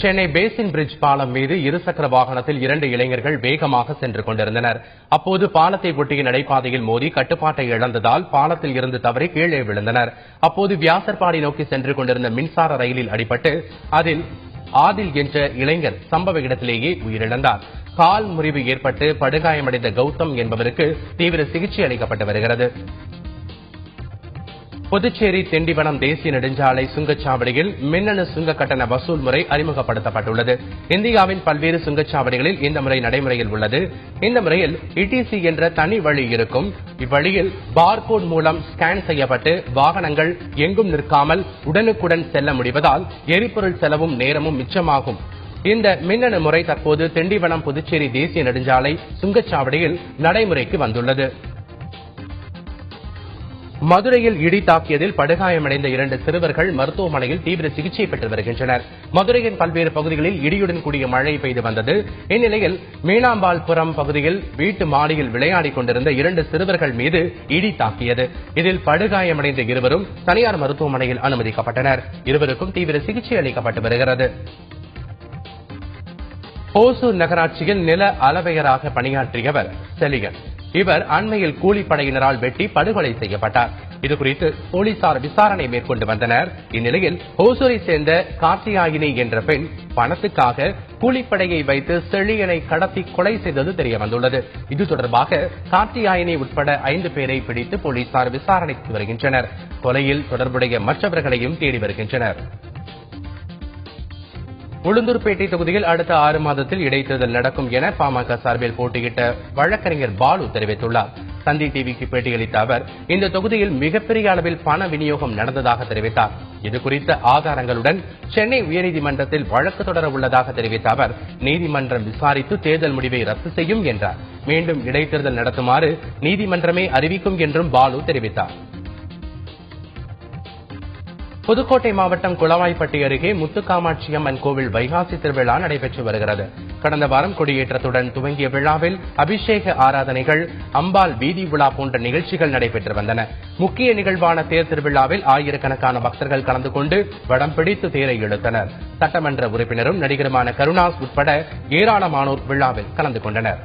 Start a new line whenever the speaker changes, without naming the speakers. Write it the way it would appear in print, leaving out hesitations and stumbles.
Chennai basin bridge பாலம் மீது இருசக்கர வாகனத்தில் 2 இளைஞர்கள் வேகமாக சென்று கொண்டிருந்தனர். அப்போது பாலத்தை ஒட்டிய நடைபாதையில் மோதி கட்டுப்பாட்டை இழந்ததால் பாலத்தில் இருந்து தவறி கீழே விழுந்தனர். அப்போது வியாசர்பாடி நோக்கி சென்று கொண்டிருந்த மின்சார ரயிலில் அடிபட்டு அதில் ஆதில் என்ற இளைஞர் சம்பவ இடத்திலேயே உயிரிழந்தார். கால் முறிவு ஏற்பட்டு படுகாயமடைந்த கௌதம் என்பவருக்கு தீவிர சிகிச்சை அளிக்கப்பட்டு வருகிறது. புதுச்சேரி திண்டிவனம் தேசிய நெடுஞ்சாலை சுங்கச்சாவடியில் மின்னணு சுங்க கட்டண வசூல் முறை அறிமுகப்படுத்தப்பட்டுள்ளது. இந்தியாவின் பல்வேறு சுங்கச்சாவடிகளில் இந்த முறை நடைமுறையில் உள்ளது. இந்த முறையில் இடிசி என்ற தனி வழி இருக்கும். இவ்வழியில் பார்கோட் மூலம் ஸ்கேன் செய்யப்பட்டு வாகனங்கள் எங்கும் நிற்காமல் உடனுக்குடன் செல்ல முடிவதால் எரிபொருள் செலவும் நேரமும் மிச்சமாகும். இந்த மின்னணு முறை தற்போது திண்டிவனம் புதுச்சேரி தேசிய நெடுஞ்சாலை சுங்கச்சாவடியில் நடைமுறைக்கு வந்துள்ளது. மதுரையில் இடி தாக்கியதில் படுகாயமடைந்த 2 சிறுவர்கள் மருத்துவமனையில் தீவிர சிகிச்சை பெற்று வருகின்றனர். மதுரையின் பல்வேறு பகுதிகளில் இடியுடன் கூடிய மழை பெய்து வந்தது. இந்நிலையில் மீனாம்பாள்புரம் பகுதியில் வீட்டு மாடியில் விளையாடிக் கொண்டிருந்த 2 சிறுவர்கள் மீது இடி தாக்கியது. இதில் படுகாயமடைந்த இருவரும் தனியார் மருத்துவமனையில் அனுமதிக்கப்பட்டனர். இருவருக்கும் தீவிர சிகிச்சை அளிக்கப்பட்டு வருகிறது. ஓசூர் நகராட்சியில் நில அளவையராக பணியாற்றியவர் செலியன். இவர் அண்மையில் கூலிப்படையினரால் வெட்டி படுகொலை செய்யப்பட்டார். இதுகுறித்து போலீசார் விசாரணை மேற்கொண்டு வந்தனர். இந்நிலையில் ஓசூரை சேர்ந்த கார்த்தியாயினி என்ற பெண் பணத்துக்காக கூலிப்படையை வைத்து செழியனை கடத்தி கொலை செய்தது தெரியவந்துள்ளது. இது தொடர்பாக கார்த்தியாயினி உட்பட 5 பேரை பிடித்து போலீசார் விசாரணைக்கு வருகின்றனர். கொலையில் தொடர்புடைய மற்றவர்களையும் தேடி வருகின்றனர். உளுந்தூர்பேட்டை தொகுதியில் அடுத்த 6 மாதத்தில் இடைத்தேர்தல் நடக்கும் என பாமக சார்பில் போட்டியிட்ட வழக்கறிஞர் பாலு தெரிவித்துள்ளார். சந்தி டிவிக்கு பேட்டியளித்த அவர் இந்த தொகுதியில் மிகப்பெரிய அளவில் பண விநியோகம் நடந்ததாக தெரிவித்தார். இதுகுறித்த ஆதாரங்களுடன் சென்னை உயர்நீதிமன்றத்தில் வழக்கு தொடர உள்ளதாக தெரிவித்த அவர் நீதிமன்றம் விசாரித்து தேர்தல் முடிவை ரத்து செய்யும் என்றார். மீண்டும் இடைத்தேர்தல் நடத்துமாறு நீதிமன்றமே அறிவிக்கும் என்றும் பாலு தெரிவித்தார். புதுக்கோட்டை மாவட்டம் குளவாய்ப்பட்டி அருகே முத்துக்காமாட்சியம்மன் கோவில் வைகாசி திருவிழா நடைபெற்று வருகிறது. கடந்த வாரம் கொடியேற்றத்துடன் துவங்கிய விழாவில் அபிஷேக ஆராதனைகள், அம்பாள் வீதி விழா போன்ற நிகழ்ச்சிகள் நடைபெற்று வந்தன. முக்கிய நிகழ்வான தேர் திருவிழாவில் ஆயிரக்கணக்கான பக்தர்கள் கலந்து கொண்டு வடம் பிடித்து தேரை இழுத்தனர். சட்டமன்ற உறுப்பினரும் நடிகருமான கருணாஸ் உட்பட ஏராளமானோர் விழாவில் கலந்து கொண்டனர்.